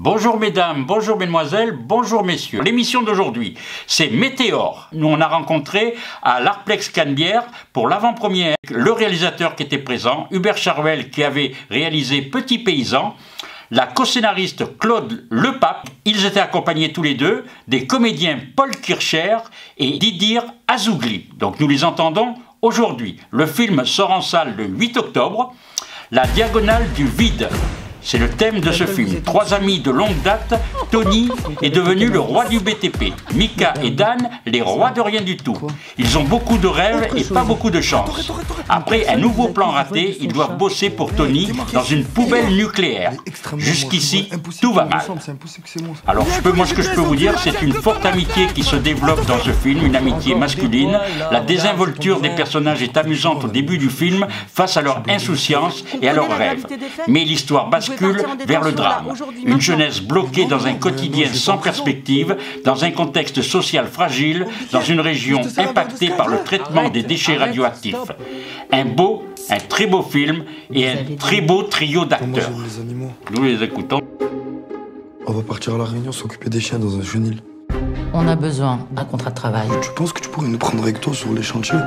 Bonjour mesdames, bonjour mesdemoiselles, bonjour messieurs. L'émission d'aujourd'hui, c'est Météore. Nous, on a rencontré à l'Arplex Canebière pour l'avant-première le réalisateur qui était présent, Hubert Charuel, qui avait réalisé Petit Paysan, la co-scénariste Claude Lepape. Ils étaient accompagnés tous les deux des comédiens Paul Kircher et Didier Azougli. Donc nous les entendons aujourd'hui. Le film sort en salle le 8 octobre, La Diagonale du Vide. C'est le thème de ce film. Trois amis de longue date, Tony est devenu le roi du BTP. Mika et Dan, les rois de rien du tout. Ils ont beaucoup de rêves et pas beaucoup de chance. Après un nouveau plan raté, ils doivent bosser pour Tony dans une poubelle nucléaire. Jusqu'ici, tout va mal. Alors, ce que je peux vous dire, c'est une forte amitié qui se développe dans ce film, une amitié masculine. La désinvolture des personnages est amusante au début du film face à leur insouciance et à leurs rêves. Mais l'histoire bascule vers le drame. Une jeunesse bloquée dans un quotidien sans perspective, dans un contexte social fragile, dans une région impactée par le traitement des déchets radioactifs. Un très beau film et un très beau trio d'acteurs. Nous les écoutons. On va partir à La Réunion s'occuper des chiens dans un chenil. On a besoin d'un contrat de travail. Tu penses que tu pourrais nous prendre avec toi sur les chantiers?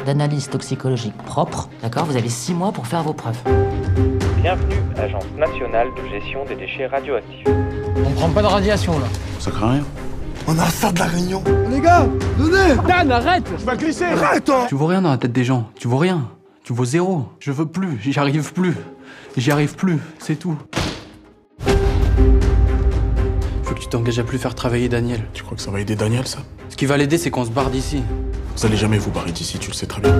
D'analyse toxicologique propre, d'accord? Vous avez 6 mois pour faire vos preuves. Bienvenue, Agence nationale de gestion des déchets radioactifs. On prend pas de radiation là. Ça craint rien. On a ça de La Réunion. Les gars, venez! Dan, arrête! Tu vas glisser! Arrête, toi! Tu vois rien dans la tête des gens. Tu vois rien. Tu vois zéro. Je veux plus. J'y arrive plus. J'y arrive plus. C'est tout. Faut que tu t'engages à plus faire travailler Daniel. Tu crois que ça va aider Daniel, ça? Ce qui va l'aider, c'est qu'on se barre d'ici. Vous allez jamais vous barrer d'ici, tu le sais très bien.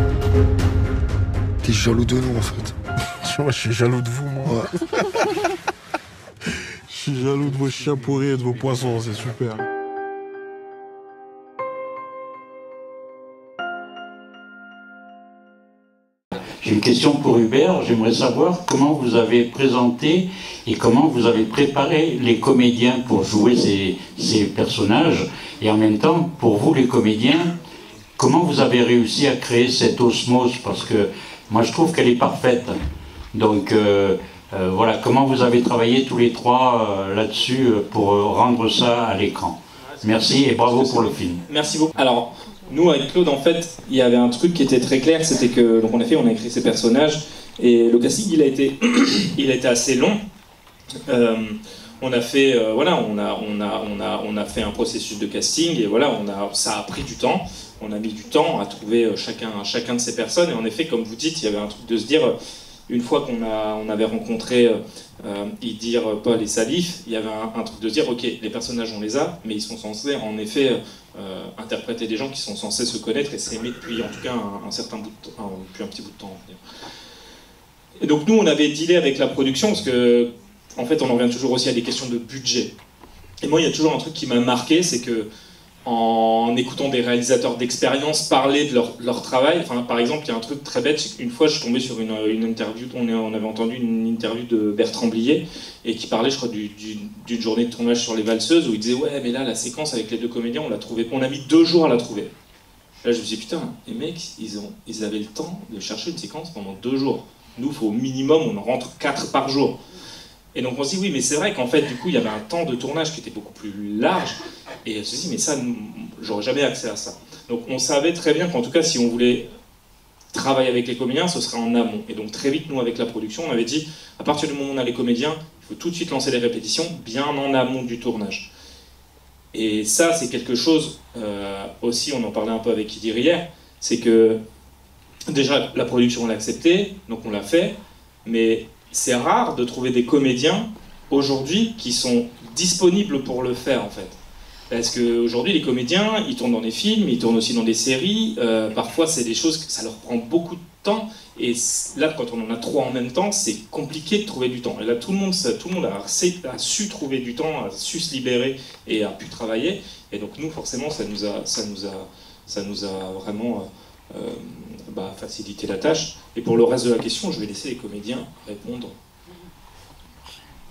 T'es jaloux de nous, en fait. Je suis jaloux de vous, moi. Ouais. Je suis jaloux de vos chiens pourris et de vos poissons, c'est super. J'ai une question pour Hubert. J'aimerais savoir comment vous avez présenté et comment vous avez préparé les comédiens pour jouer ces personnages. Et en même temps, pour vous les comédiens, comment vous avez réussi à créer cette osmose? Parce que moi je trouve qu'elle est parfaite. Donc voilà, comment vous avez travaillé tous les trois là-dessus pour rendre ça à l'écran. Merci et bravo pour le film. Merci beaucoup. Alors, nous avec Claude, en fait, il y avait un truc qui était très clair, c'était que donc on a écrit ces personnages et le casting il a été assez long. On a fait on a fait un processus de casting et voilà, ça a pris du temps. On a mis du temps à trouver chacun de ces personnes et en effet, comme vous dites, il y avait un truc de se dire. Une fois qu'on avait rencontré Idir, Paul et Salif, il y avait un truc de dire, ok, les personnages on les a, mais ils sont censés en effet interpréter des gens qui sont censés se connaître et s'aimer depuis en tout cas un certain bout de temps, depuis un petit bout de temps. Et donc nous on avait dealé avec la production parce que en fait on en revient toujours aussi à des questions de budget. Et moi il y a toujours un truc qui m'a marqué, c'est que en écoutant des réalisateurs d'expérience parler de leur travail. Enfin, par exemple, il y a un truc très bête. Une fois, je suis tombé sur une interview, on avait entendu une interview de Bertrand Blier, et qui parlait, je crois, d'une journée de tournage sur Les Valseuses, où il disait « Ouais, mais là, la séquence avec les deux comédiens, on l'a trouvée. On a mis 2 jours à la trouver. » Là, je me suis dit « Putain, les mecs, ils avaient le temps de chercher une séquence pendant 2 jours. Nous, il faut au minimum, on en rentre 4 par jour. » Et donc on se dit oui, mais c'est vrai qu'en fait, du coup, il y avait un temps de tournage qui était beaucoup plus large. Et on se dit, mais ça, j'aurais jamais accès à ça. Donc on savait très bien qu'en tout cas, si on voulait travailler avec les comédiens, ce serait en amont. Et donc très vite, nous, avec la production, on avait dit, à partir du moment où on a les comédiens, il faut tout de suite lancer les répétitions, bien en amont du tournage. Et ça, c'est quelque chose, aussi, on en parlait un peu avec Idir hier, c'est que déjà, la production, on l'a accepté, donc on l'a fait, mais c'est rare de trouver des comédiens aujourd'hui qui sont disponibles pour le faire en fait. Parce qu'aujourd'hui les comédiens, ils tournent dans des films, ils tournent aussi dans des séries, parfois c'est des choses que ça leur prend beaucoup de temps et là quand on en a 3 en même temps, c'est compliqué de trouver du temps. Et là tout le monde a su trouver du temps, a su se libérer et a pu travailler et donc nous forcément ça nous a vraiment faciliter la tâche. Et pour le reste de la question, je vais laisser les comédiens répondre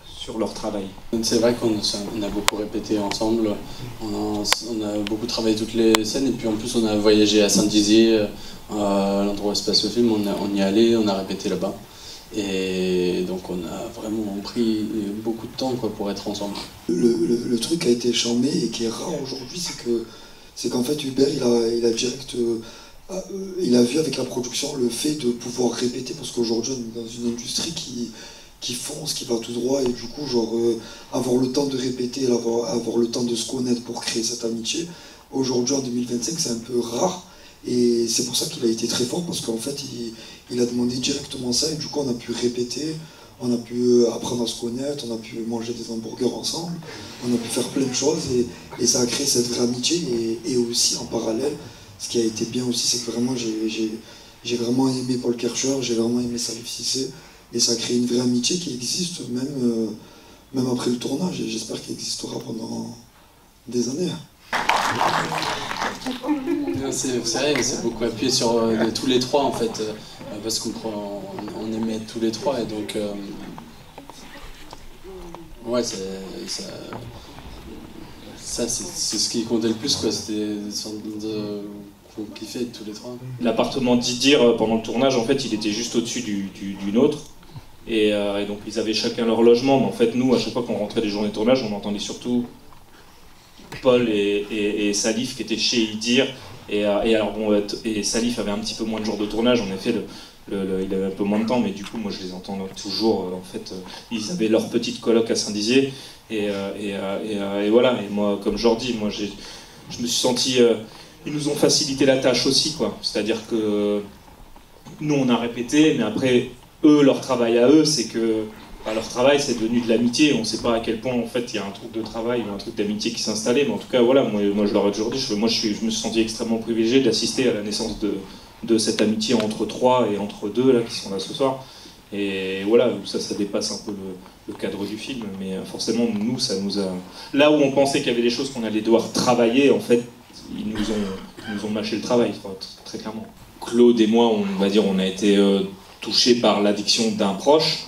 sur leur travail. C'est vrai qu'on a beaucoup répété ensemble, on a beaucoup travaillé toutes les scènes, et puis en plus on a voyagé à Saint-Dizier, l'endroit où se passe le film, on y est allé, on a répété là-bas. Et donc on a vraiment pris beaucoup de temps quoi, pour être ensemble. Le truc qui a été charmé et qui est rare aujourd'hui, c'est qu'en fait Hubert il a direct il a vu avec la production le fait de pouvoir répéter, parce qu'aujourd'hui on est dans une industrie qui fonce, qui va tout droit, et du coup genre avoir le temps de répéter, avoir le temps de se connaître pour créer cette amitié, aujourd'hui en 2025 c'est un peu rare. Et c'est pour ça qu'il a été très fort, parce qu'en fait, il a demandé directement ça, et du coup, on a pu répéter, on a pu apprendre à se connaître, on a pu manger des hamburgers ensemble, on a pu faire plein de choses, et ça a créé cette vraie amitié. Et aussi, en parallèle, ce qui a été bien aussi, c'est que vraiment, j'ai vraiment aimé Paul Kercher, j'ai vraiment aimé Salif Cissé, et ça a créé une vraie amitié qui existe même après le tournage, et j'espère qu'elle existera pendant des années. C'est vrai, c'est beaucoup appuyé sur tous les trois en fait, parce qu'on aimait tous les trois, et donc ouais, ça c'est ce qui comptait le plus quoi, c'était qu'on kiffait tous les trois. L'appartement d'Idir pendant le tournage, en fait, il était juste au-dessus du nôtre, et donc ils avaient chacun leur logement, mais en fait nous, à chaque fois qu'on rentrait des journées de tournage, on entendait surtout Paul et Salif qui étaient chez Idir. Et alors bon, et Salif avait un petit peu moins de jours de tournage, en effet, il avait un peu moins de temps, mais du coup moi je les entends toujours, en fait, ils avaient leur petite coloc à Saint-Dizier, et voilà, et moi comme Jordi, moi je me suis senti, ils nous ont facilité la tâche aussi, quoi, c'est-à-dire que nous on a répété, mais après eux, leur travail à eux, c'est que leur travail c'est devenu de l'amitié, on ne sait pas à quel point en fait il y a un truc de travail ou un truc d'amitié qui s'est installé, mais en tout cas voilà, moi je leur ai toujours dit, je me suis senti extrêmement privilégié d'assister à la naissance de cette amitié entre trois et entre deux là qui sont là ce soir, et voilà, ça dépasse un peu le cadre du film, mais forcément nous ça nous a, là où on pensait qu'il y avait des choses qu'on allait devoir travailler, en fait ils nous ont mâché le travail très clairement. Claude et moi on va dire on a été touchés par l'addiction d'un proche.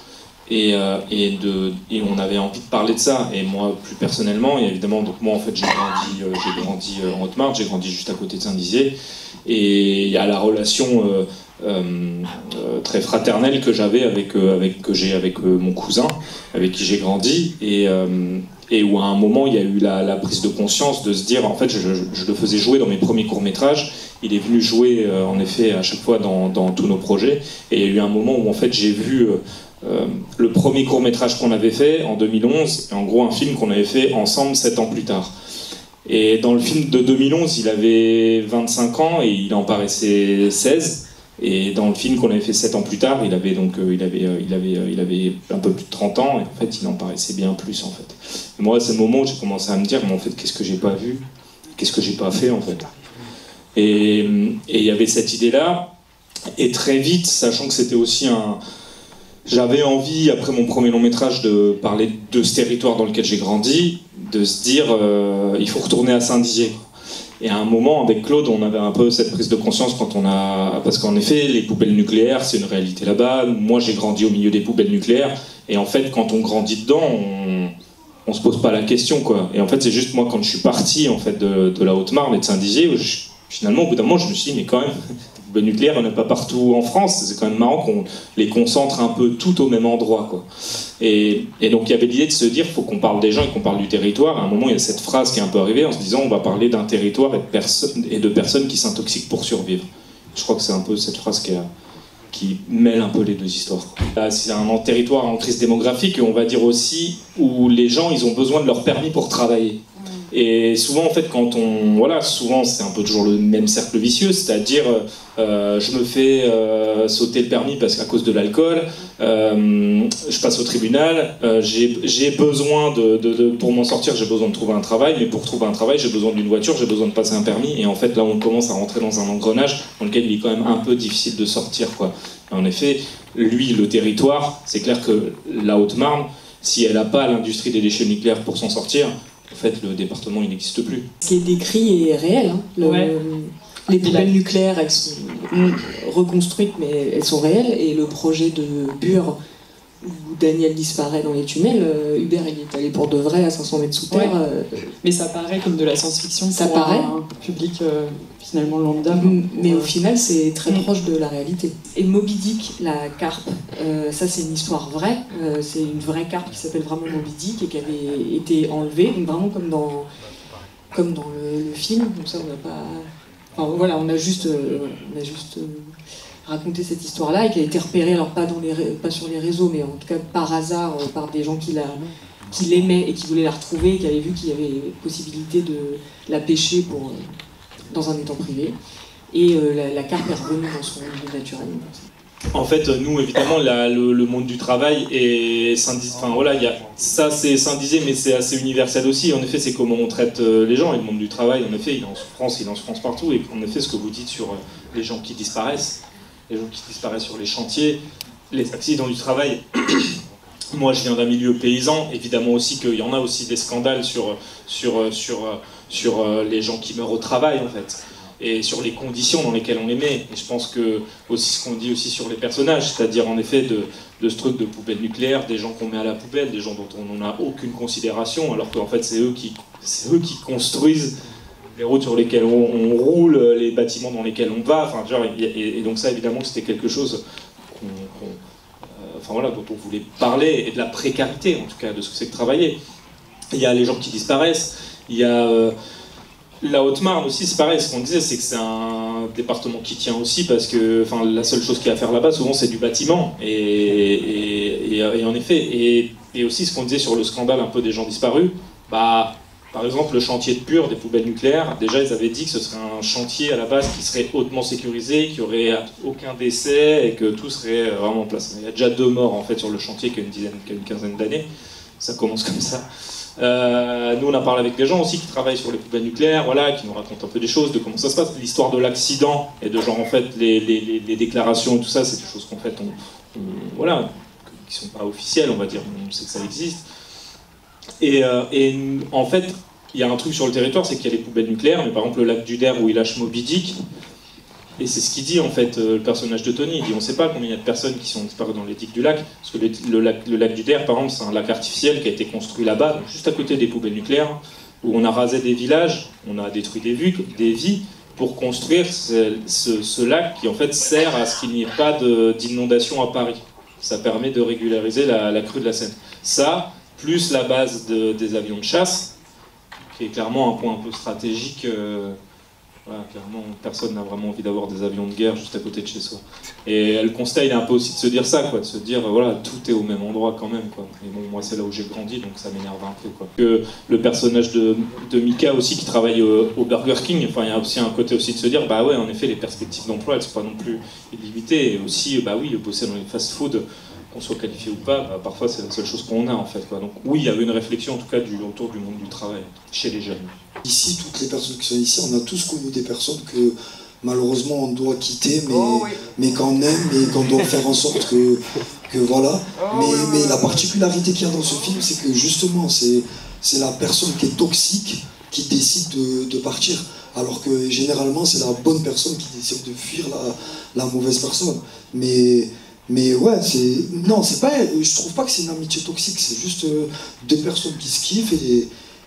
Et on avait envie de parler de ça, et moi plus personnellement, et évidemment, donc moi en fait j'ai grandi en Haute-Marne, j'ai grandi juste à côté de Saint-Dizier, et il y a la relation très fraternelle que j'avais avec mon cousin, avec qui j'ai grandi, et où à un moment il y a eu la prise de conscience de se dire, en fait je le faisais jouer dans mes premiers courts-métrages, il est venu jouer en effet à chaque fois dans tous nos projets, et il y a eu un moment où en fait j'ai vu le premier court-métrage qu'on avait fait en 2011, et en gros un film qu'on avait fait ensemble 7 ans plus tard. Et dans le film de 2011, il avait 25 ans et il en paraissait 16. Et dans le film qu'on avait fait 7 ans plus tard, il avait un peu plus de 30 ans, et en fait il en paraissait bien plus en fait. Et moi c'est le moment où j'ai commencé à me dire, mais en fait qu'est-ce que j'ai pas vu, qu'est-ce que j'ai pas fait en fait. Et il y avait cette idée-là, et très vite, sachant que c'était aussi j'avais envie, après mon premier long métrage, de parler de ce territoire dans lequel j'ai grandi, de se dire il faut retourner à Saint-Dizier. Et à un moment, avec Claude, on avait un peu cette prise de conscience parce qu'en effet, les poubelles nucléaires, c'est une réalité là-bas. Moi, j'ai grandi au milieu des poubelles nucléaires, et en fait, quand on grandit dedans, on se pose pas la question, quoi. Et en fait, c'est juste moi, quand je suis parti en fait de la Haute-Marne et de Saint-Dizier, finalement, au bout d'un moment, je me suis dit, mais quand même, les nucléaires, il n'y en a pas partout en France, c'est quand même marrant qu'on les concentre un peu tout au même endroit, quoi. Et donc il y avait l'idée de se dire, il faut qu'on parle des gens et qu'on parle du territoire. À un moment, il y a cette phrase qui est un peu arrivée en se disant, on va parler d'un territoire et de personnes qui s'intoxiquent pour survivre. Je crois que c'est un peu cette phrase qui mêle un peu les deux histoires. Là, c'est un territoire en crise démographique, et on va dire aussi où les gens, ils ont besoin de leur permis pour travailler. Et souvent, en fait, souvent c'est un peu toujours le même cercle vicieux, c'est-à-dire je me fais sauter le permis parce qu'à cause de l'alcool, je passe au tribunal, j'ai besoin pour m'en sortir, j'ai besoin de trouver un travail, mais pour trouver un travail, j'ai besoin d'une voiture, j'ai besoin de passer un permis, et en fait, là, on commence à rentrer dans un engrenage dans lequel il est quand même un peu difficile de sortir, quoi. Et en effet, lui, le territoire, c'est clair que la Haute-Marne, si elle n'a pas l'industrie des déchets nucléaires pour s'en sortir, en fait, le département, il n'existe plus. Ce qui est décrit est réel. Hein. Les poubelles nucléaires, elles sont reconstruites, mais elles sont réelles. Et le projet de Bure, Daniel disparaît dans les tunnels, Hubert il est allé pour de vrai à 500 mètres sous terre. Mais ça paraît comme de la science-fiction ça pour paraît. un public finalement lambda. Mais au final, c'est très proche de la réalité. Et Moby Dick, la carpe, ça c'est une histoire vraie. C'est une vraie carpe qui s'appelle vraiment Moby Dick et qui avait été enlevée, donc vraiment comme dans le film. Donc ça, on n'a pas... Enfin, voilà, on a juste raconté cette histoire-là et qui a été repérée, alors pas sur les réseaux, mais en tout cas par hasard, par des gens qui l'aimaient et qui voulaient la retrouver et qui avaient vu qu'il y avait possibilité de la pêcher dans un étang privé. Et la carpe est revenue dans son milieu naturel. En fait, nous, évidemment, le monde du travail est enfin voilà, ça c'est syndisé, mais c'est assez universel aussi. En effet, c'est comment on traite les gens. Et le monde du travail, en effet, il est en souffrance partout. Et en effet, ce que vous dites sur les gens qui disparaissent, sur les chantiers, les accidents du travail. Moi, je viens d'un milieu paysan. Évidemment aussi qu'il y en a aussi des scandales sur les gens qui meurent au travail, en fait. Et sur les conditions dans lesquelles on les met. Et je pense que aussi ce qu'on dit aussi sur les personnages, c'est-à-dire en effet de ce truc de poubelle nucléaire, des gens qu'on met à la poubelle, des gens dont on n'a aucune considération, alors qu'en fait c'est eux qui construisent les routes sur lesquelles on roule, les bâtiments dans lesquels on va. Enfin, genre, et donc ça évidemment c'était quelque chose dont on voulait parler, et de la précarité en tout cas, de ce que c'est que travailler. Il y a les gens qui disparaissent, il y a... La Haute-Marne aussi, c'est pareil, ce qu'on disait, c'est que c'est un département qui tient aussi parce que la seule chose qu'il y a à faire là-bas, souvent, c'est du bâtiment. Et en effet, et aussi ce qu'on disait sur le scandale un peu des gens disparus, par exemple, le chantier de Pur, des poubelles nucléaires, déjà, ils avaient dit que ce serait un chantier à la base qui serait hautement sécurisé, qui aurait aucun décès et que tout serait vraiment en place. Il y a déjà 2 morts, en fait, sur le chantier qui a une quinzaine d'années. Ça commence comme ça. Nous on a parlé avec des gens aussi qui travaillent sur les poubelles nucléaires, voilà, qui nous racontent un peu des choses, de comment ça se passe, l'histoire de l'accident et de genre en fait les déclarations et tout ça, c'est des choses qu'en fait voilà, qui sont pas officielles, on va dire, on sait que ça existe. Et en fait, il y a un truc sur le territoire, c'est qu'il y a les poubelles nucléaires, mais par exemple le lac du Der où il lâche Moby Dick. Et c'est ce qu'il dit en fait, le personnage de Tony. Il dit on ne sait pas combien il y a de personnes qui sont disparues dans les digues du lac, parce que le lac du Der, par exemple, c'est un lac artificiel qui a été construit là-bas, donc juste à côté des poubelles nucléaires, où on a rasé des villages, on a détruit des vies pour construire ce lac qui en fait sert à ce qu'il n'y ait pas d'inondation à Paris. Ça permet de régulariser la crue de la Seine. Ça, plus la base des avions de chasse, qui est clairement un point un peu stratégique. Voilà, clairement, personne n'a vraiment envie d'avoir des avions de guerre juste à côté de chez soi. Et le constat, il est un peu aussi de se dire ça, quoi, de se dire, voilà, tout est au même endroit quand même, quoi. Et bon, moi, c'est là où j'ai grandi, donc ça m'énerve un peu, quoi. Que le personnage de Mika aussi, qui travaille au Burger King, enfin, il y a aussi un côté aussi de se dire, bah ouais, en effet, les perspectives d'emploi, elles sont pas non plus illimitées. Et aussi, bah oui, bosser dans les fast-food, qu'on soit qualifié ou pas, parfois c'est la seule chose qu'on a en fait, quoi. Donc oui, il y avait une réflexion en tout cas autour du monde du travail chez les jeunes. Ici, toutes les personnes qui sont ici, on a tous connu des personnes que malheureusement on doit quitter, mais qu'on aime et qu'on doit faire en sorte que voilà. Mais la particularité qu'il y a dans ce film, c'est que justement c'est la personne qui est toxique qui décide de partir, alors que généralement c'est la bonne personne qui décide de fuir la mauvaise personne. Mais ouais, c'est pas, je trouve pas que c'est une amitié toxique, c'est juste 2 personnes qui se kiffent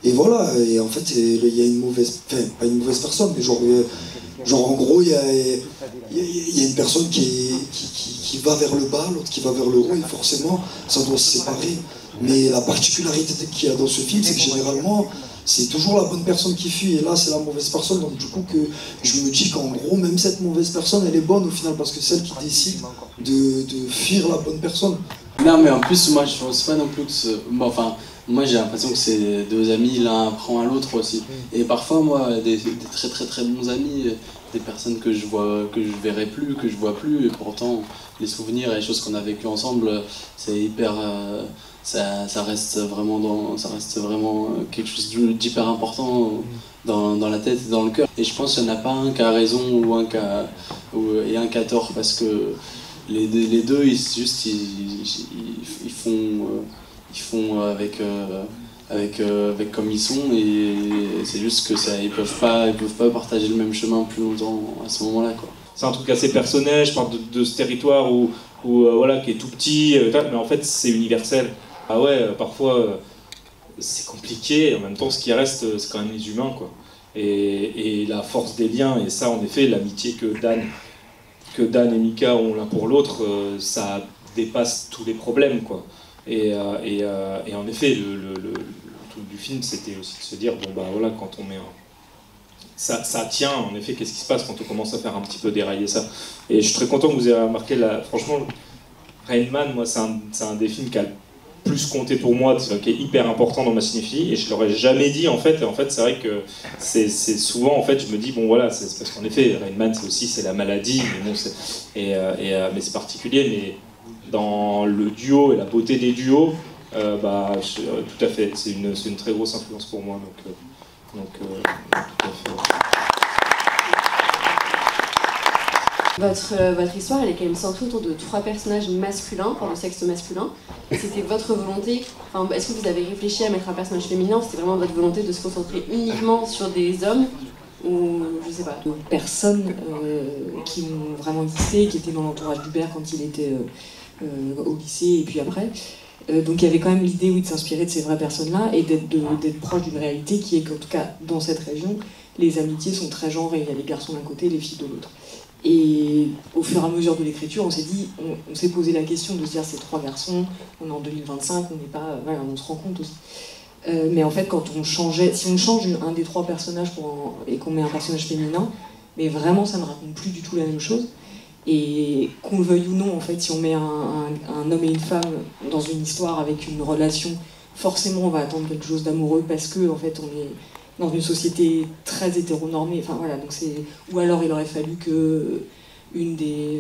et voilà. Et en fait, il y a une mauvaise, enfin pas une mauvaise personne, mais genre en gros, il y a une personne qui va vers le bas, l'autre qui va vers le haut, et forcément, ça doit se séparer. Mais la particularité qu'il y a dans ce film, c'est que généralement, c'est toujours la bonne personne qui fuit, et là c'est la mauvaise personne, donc du coup que je me dis qu'en gros, même cette mauvaise personne, elle est bonne au final, parce que c'est elle qui décide de fuir la bonne personne. Non mais en plus, moi je pense pas non plus que moi j'ai l'impression que c'est 2 amis, l'un apprend à l'autre aussi. Et parfois moi, des très très très bons amis, des personnes que je verrai plus, que je vois plus, et pourtant les souvenirs et les choses qu'on a vécues ensemble, c'est hyper... Ça reste vraiment quelque chose d'hyper important dans la tête et dans le cœur. Et je pense qu'il n'y en a pas un qui a raison ou un qui a tort, parce que les deux ils font avec comme ils sont, et c'est juste que ils peuvent pas partager le même chemin plus longtemps à ce moment-là, quoi. C'est un truc assez personnel, je parle de ce territoire où ou voilà, qui est tout petit, mais en fait c'est universel. Ah ouais, parfois c'est compliqué, en même temps ce qui reste c'est quand même les humains, quoi. Et la force des liens, et ça en effet, l'amitié que Dan et Mika ont l'un pour l'autre, ça dépasse tous les problèmes, quoi. Et en effet, le tout du film, c'était aussi de se dire, bon bah voilà, quand on met ça tient, en effet, qu'est-ce qui se passe quand on commence à faire un petit peu dérailler ça. Et je suis très content que vous ayez remarqué, franchement, Rain Man, moi, c'est un des films qui a le plus compté pour moi, qui est hyper important dans ma cinéphilie, et je l'aurais jamais dit, en fait. Et en fait, c'est vrai que c'est souvent, en fait, je me dis, bon voilà, c'est parce qu'en effet, Rain Man, c'est la maladie, mais bon, mais c'est particulier, mais dans le duo et la beauté des duos, tout à fait, c'est une très grosse influence pour moi, donc tout à fait. Votre histoire, elle est quand même centrée autour de 3 personnages masculins, enfin de sexe masculin. C'était votre volonté, est-ce que vous avez réfléchi à mettre un personnage féminin? C'était vraiment votre volonté de se concentrer uniquement sur des hommes? Ou je sais pas, de personnes qui ont vraiment existé, qui étaient dans l'entourage d'Hubert quand il était au lycée et puis après. Donc il y avait quand même l'idée, oui, de s'inspirer de ces vraies personnes-là et d'être proche d'une réalité qui est qu'en tout cas dans cette région, les amitiés sont très genrées. Il y a les garçons d'un côté et les filles de l'autre. Et au fur et à mesure de l'écriture, on s'est dit, on s'est posé la question de se dire, ces 3 garçons, on est en 2025, on n'est pas, voilà, on se rend compte aussi. Mais en fait, si on change un des 3 personnages et qu'on met un personnage féminin, mais vraiment, ça ne raconte plus du tout la même chose. Et qu'on le veuille ou non, en fait, si on met un homme et une femme dans une histoire avec une relation, forcément, on va attendre quelque chose d'amoureux parce que, en fait, on est dans une société très hétéronormée, enfin voilà, donc ou alors il aurait fallu que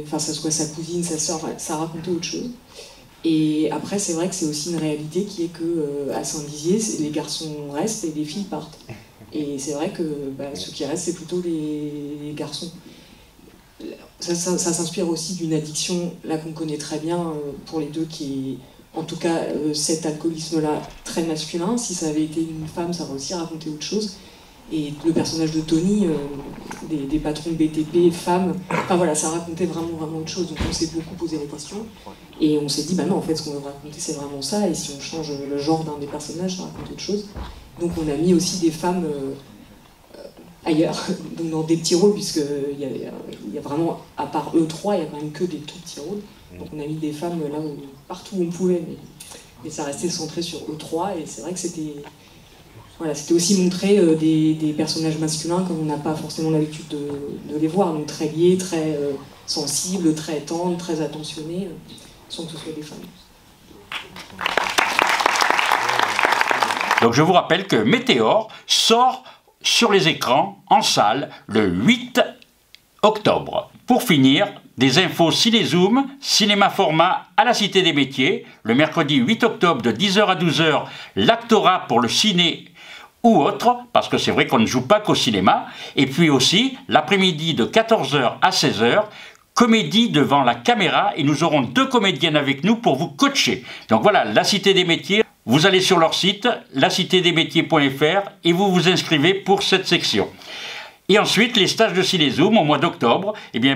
ça soit sa cousine, sa sœur, enfin, ça racontait autre chose. Et après, c'est vrai que c'est aussi une réalité qui est que à Saint-Dizier, les garçons restent et les filles partent. Et c'est vrai que ceux qui restent, c'est plutôt les garçons. Ça s'inspire aussi d'une addiction, là qu'on connaît très bien pour les deux, qui est en tout cas cet alcoolisme-là très masculin. Si ça avait été une femme, ça aurait aussi raconté autre chose. Et le personnage de Tony, des patrons de BTP, femmes, enfin voilà, ça racontait vraiment autre chose. Donc on s'est beaucoup posé la question. Et on s'est dit, non, en fait, ce qu'on veut raconter, c'est vraiment ça. Et si on change le genre d'un des personnages, ça raconte autre chose. Donc on a mis aussi des femmes ailleurs, donc dans des petits rôles, puisqu'il y a vraiment, à part eux 3, il n'y a quand même que des tout petits rôles. Donc on a mis des femmes là partout où on pouvait, mais ça restait centré sur eux 3, et c'est vrai que c'était aussi montrer des personnages masculins comme on n'a pas forcément l'habitude de les voir, donc très liés, très sensibles, très tendres, très attentionnés, sans que ce soit des femmes. Donc je vous rappelle que Météor sort sur les écrans, en salle, le 8 octobre. Pour finir, des infos Cinézoom, cinéma format à la Cité des Métiers, le mercredi 8 octobre de 10h à 12h, l'actorat pour le ciné ou autre, parce que c'est vrai qu'on ne joue pas qu'au cinéma, et puis aussi l'après-midi de 14h à 16h, comédie devant la caméra, et nous aurons 2 comédiennes avec nous pour vous coacher. Donc voilà, la Cité des Métiers, vous allez sur leur site, lacitedesmétiers.fr, et vous vous inscrivez pour cette section. Et ensuite, les stages de Cinézoom au mois d'octobre,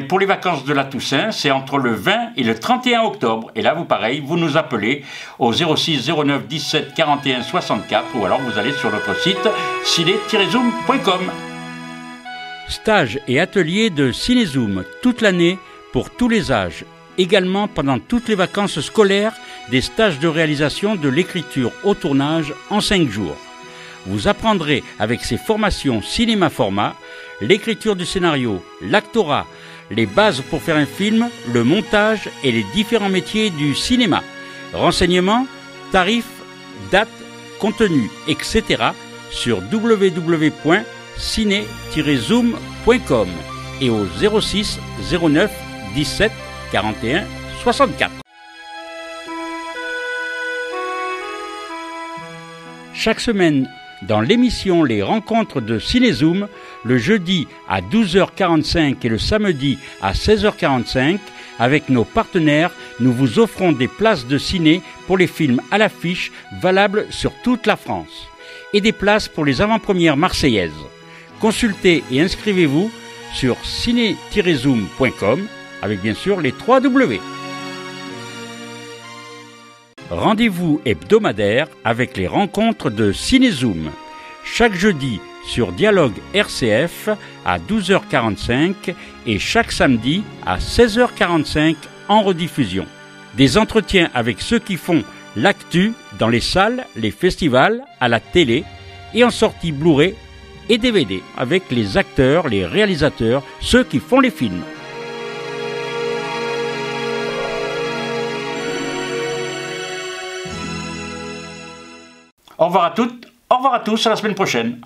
pour les vacances de la Toussaint, c'est entre le 20 et le 31 octobre. Et là, vous nous appelez au 06 09 17 41 64, ou alors vous allez sur notre site ciné-zoom.com. Stages et ateliers de Cinézoom toute l'année pour tous les âges. Également pendant toutes les vacances scolaires, des stages de réalisation de l'écriture au tournage en 5 jours. Vous apprendrez avec ces formations cinéma format, l'écriture du scénario, l'actorat, les bases pour faire un film, le montage et les différents métiers du cinéma. Renseignements, tarifs, dates, contenu, etc. sur www.ciné-zoom.com et au 06 09 17 41 64. Chaque semaine, dans l'émission Les Rencontres de Cinézoom, le jeudi à 12h45 et le samedi à 16h45, avec nos partenaires, nous vous offrons des places de ciné pour les films à l'affiche valables sur toute la France et des places pour les avant-premières marseillaises. Consultez et inscrivez-vous sur ciné-zoom.com avec bien sûr les 3 W. Rendez-vous hebdomadaire avec les rencontres de Cinézoom. Chaque jeudi sur Dialogue RCF à 12h45 et chaque samedi à 16h45 en rediffusion. Des entretiens avec ceux qui font l'actu dans les salles, les festivals, à la télé et en sortie Blu-ray et DVD avec les acteurs, les réalisateurs, ceux qui font les films. Au revoir à toutes, au revoir à tous, à la semaine prochaine.